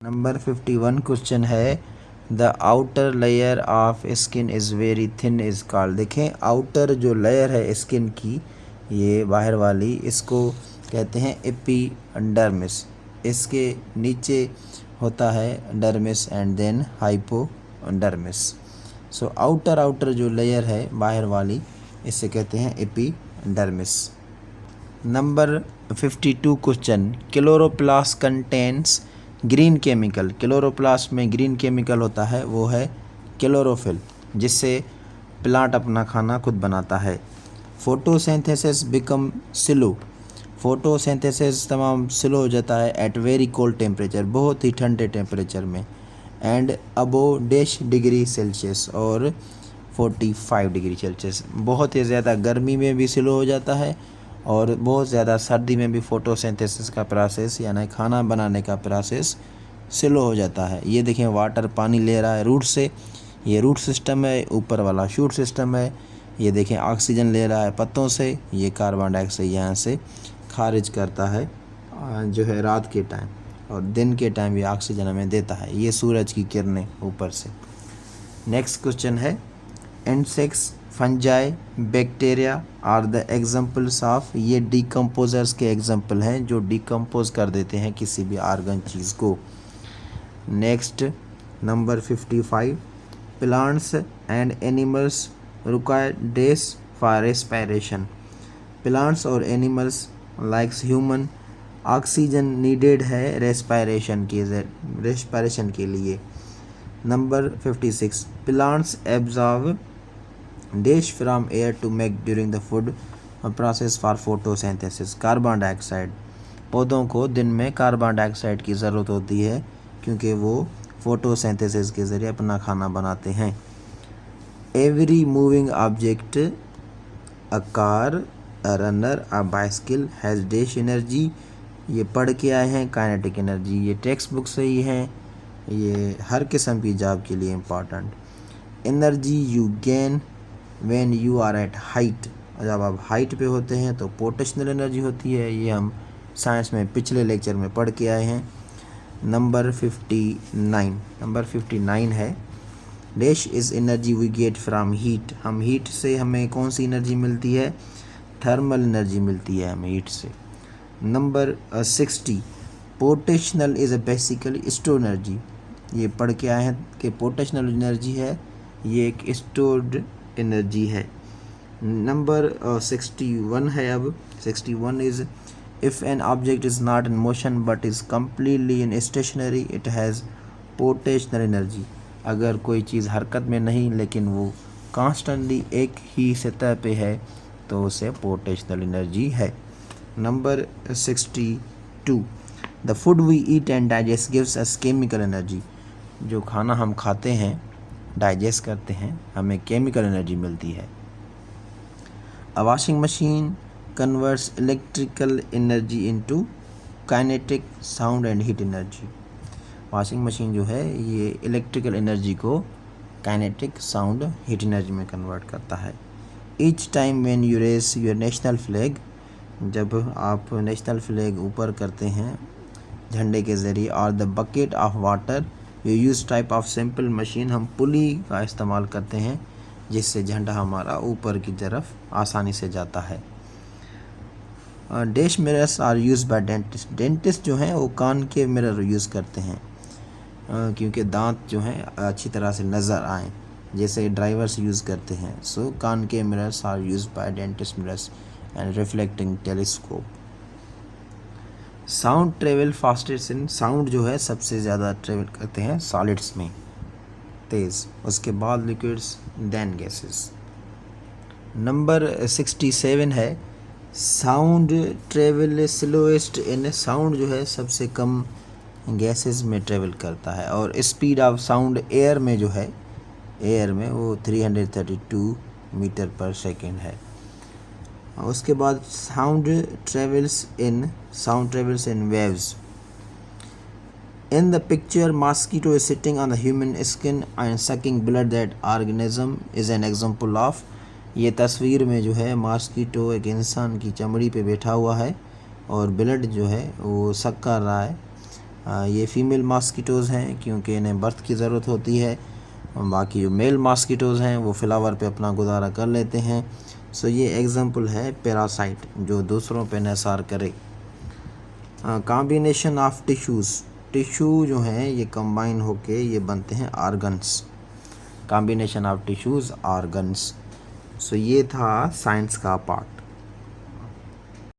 Number 51 question है the outer layer of skin is very thin is called. देखें outer जो layer है skin की, ये बाहर वाली, इसको कहते हैं एपिडर्मिस। इसके नीचे होता है dermis and then hypodermis. So outer जो लेयर है बाहर वाली, इससे कहते हैं epidermis. Number 52 question chloroplast contains green chemical. Chloroplast में ग्रीन केमिकल होता है, वो है क्लोरोफिल, जिससे प्लांट अपना खाना खुद बनाता है। Photosynthesis become slow. फोटोसिंथेसिस तमाम स्लो हो जाता है एट वेरी कोल्ड टेम्परेचर, बहुत ही ठंडे टेम्परेचर में, and above dash degree Celsius और 45 डिग्री सेल्सियस। बहुत ही ज़्यादा गर्मी में भी स्लो हो जाता है और बहुत ज़्यादा सर्दी में भी फोटोसिंथेसिस का प्रोसेस यानी खाना बनाने का प्रोसेस स्लो हो जाता है। ये देखें वाटर पानी ले रहा है रूट से, ये रूट सिस्टम है, ऊपर वाला शूट सिस्टम है। ये देखें ऑक्सीजन ले रहा है पत्तों से, ये कार्बन डाइऑक्साइड यहाँ से खारिज करता है जो है रात के टाइम, और दिन के टाइम ये ऑक्सीजन हमें देता है, ये सूरज की किरणें ऊपर से। नेक्स्ट क्वेश्चन है insects fungi bacteria are the examples of. ये डिकम्पोजर्स के एग्जाम्पल हैं जो डिकम्पोज कर देते हैं किसी भी ऑर्गन चीज़ को। Next number 55 plants and animals require days for respiration. Plants और animals likes human oxygen needed है रेस्पिरेशन के लिए। Number 56 plants absorb dash from air to make during the food process for photosynthesis. Carbon dioxide, पौधों को दिन में carbon dioxide की ज़रूरत होती है क्योंकि वो फोटोसिंथेसिस के ज़रिए अपना खाना बनाते हैं। Every moving object a car a runner a bicycle has dash energy. ये पढ़ के आए हैं काइनेटिक एनर्जी, ये टेक्स्ट बुक से ही हैं, ये हर किस्म की जॉब के लिए important. Energy you gain when you are at height. जब आप हाइट पे होते हैं तो पोटेंशियल एनर्जी होती है, ये हम साइंस में पिछले लेक्चर में पढ़ के आए हैं। नंबर 59 है dash is energy we get from heat. हम हीट से हमें कौन सी एनर्जी मिलती है? थर्मल एनर्जी मिलती है हमें हीट से। Number 60 potential is a basically store energy. ये पढ़ के आए हैं कि पोटेंशियल एनर्जी है, ये एक स्टोर्ड एनर्जी है। नंबर 61 है अब 61 is if an object is not in motion but is completely in stationary it has potential energy. अगर कोई चीज़ हरकत में नहीं लेकिन वो कॉन्स्टेंटली एक ही सतह पे है तो उसे पोटेंशियल एनर्जी है। Number 62 the food we eat and digest gives us chemical energy. जो खाना हम खाते हैं डाइजेस्ट करते हैं हमें केमिकल एनर्जी मिलती है। A washing machine converts electrical energy into kinetic sound and heat energy. Washing machine जो है ये इलेक्ट्रिकल एनर्जी को काइनेटिक साउंड हीट एनर्जी में कन्वर्ट करता है। Each time when you raise your national flag, जब आप नेशनल फ्लैग ऊपर करते हैं झंडे के ज़रिए, और the bucket of water you use type of simple machine, हम पुली का इस्तेमाल करते हैं जिससे झंडा हमारा ऊपर की तरफ आसानी से जाता है। Dash mirrors are use by dentist. Dentist जो हैं वो कान के मिरर यूज़ करते हैं क्योंकि दांत जो हैं अच्छी तरह से नज़र आएँ, जैसे ड्राइवर्स यूज़ करते हैं। So concave mirrors are use by dentist mirrors and reflecting telescope. Sound travel fastest in, sound जो है सबसे ज़्यादा ट्रेवल करते हैं सॉलिड्स में तेज़, उसके बाद लिक्विड्स देन गैसेस। नंबर 67 है साउंड ट्रेवल स्लोएस्ट इन। साउंड जो है सबसे कम गैसेस में ट्रेवल करता है, और स्पीड ऑफ साउंड एयर में जो है, एयर में वो 332 मीटर पर सेकेंड है। उसके बाद sound travels in waves. In the picture, mosquito is sitting on the human skin and sucking blood. That organism is an example of। ये तस्वीर में जो है मॉस्किटो एक इंसान की चमड़ी पे बैठा हुआ है और ब्लड जो है वो सक कर रहा है, ये फीमेल मॉस्किटोज़ हैं क्योंकि इन्हें बर्थ की ज़रूरत होती है। बाकी जो मेल मॉस्किटोज़ हैं वो फ्लावर पे अपना गुजारा कर लेते हैं। सो ये एग्जांपल है पैरासाइट जो दूसरों पे निसार करे। कॉम्बिनेशन ऑफ टिश्यूज़, टिश्यू जो हैं ये कंबाइन होके ये बनते हैं organs. Combination of tissues organs. So ये था साइंस का पार्ट।